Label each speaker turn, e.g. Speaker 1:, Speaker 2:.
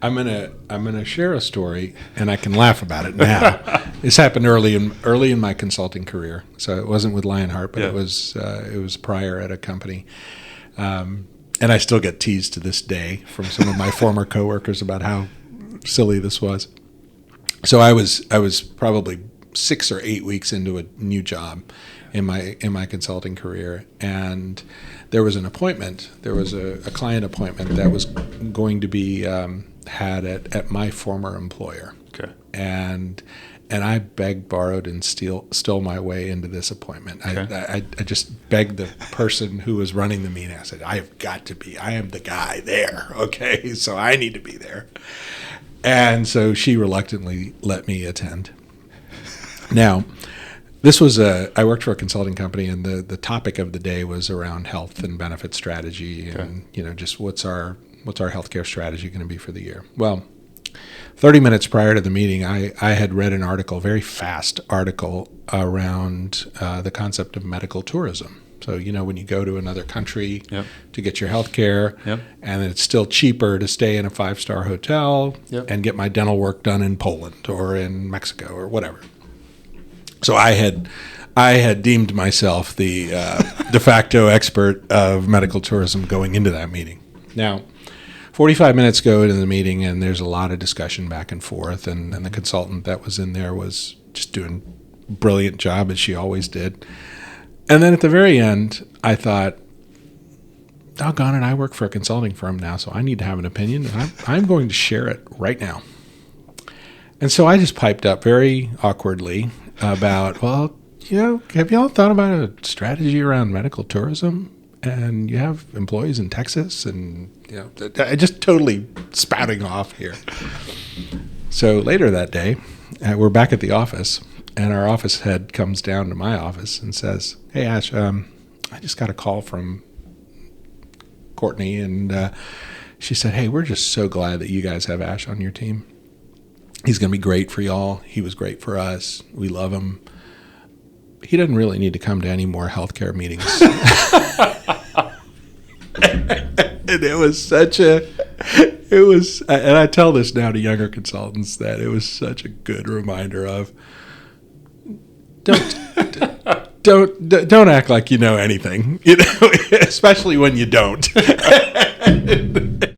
Speaker 1: I'm gonna share a story, and I can laugh about it now. This happened early in my consulting career, so it wasn't with Lionheart, but it was prior at a company, and I still get teased to this day from some of my former coworkers about how silly this was. So I was probably 6 or 8 weeks into a new job in my consulting career, and there was an appointment. There was a client appointment that was going to be had at my former employer.
Speaker 2: Okay.
Speaker 1: And I begged, borrowed, and stole my way into this appointment.
Speaker 2: Okay.
Speaker 1: I just begged the person who was running the meeting. I said, I am the guy there, okay? So I need to be there. And so she reluctantly let me attend. Now, I worked for a consulting company, and the topic of the day was around health and benefit strategy, and just what's our healthcare strategy going to be for the year. Well, 30 minutes prior to the meeting, I had read an article, very fast article, around the concept of medical tourism. So, when you go to another country to get your health care, and it's still cheaper to stay in a 5-star hotel and get my dental work done in Poland or in Mexico or whatever. So I had deemed myself the de facto expert of medical tourism going into that meeting. Now, 45 minutes go into the meeting, and there's a lot of discussion back and forth, and the consultant that was in there was just doing a brilliant job, as she always did. And then at the very end, I thought, doggone it, I work for a consulting firm now, so I need to have an opinion, and I'm going to share it right now. And so I just piped up very awkwardly about, well, have y'all thought about a strategy around medical tourism? And you have employees in Texas, and I just totally spouting off here. So later that day, we're back at the office, and our office head comes down to my office and says, "Hey, Ash, I just got a call from Courtney, and she said, hey, we're just so glad that you guys have Ash on your team. He's going to be great for y'all. He was great for us. We love him. He doesn't really need to come to any more healthcare meetings." And and I tell this now to younger consultants, that it was such a good reminder of don't act like you know anything, especially when you don't.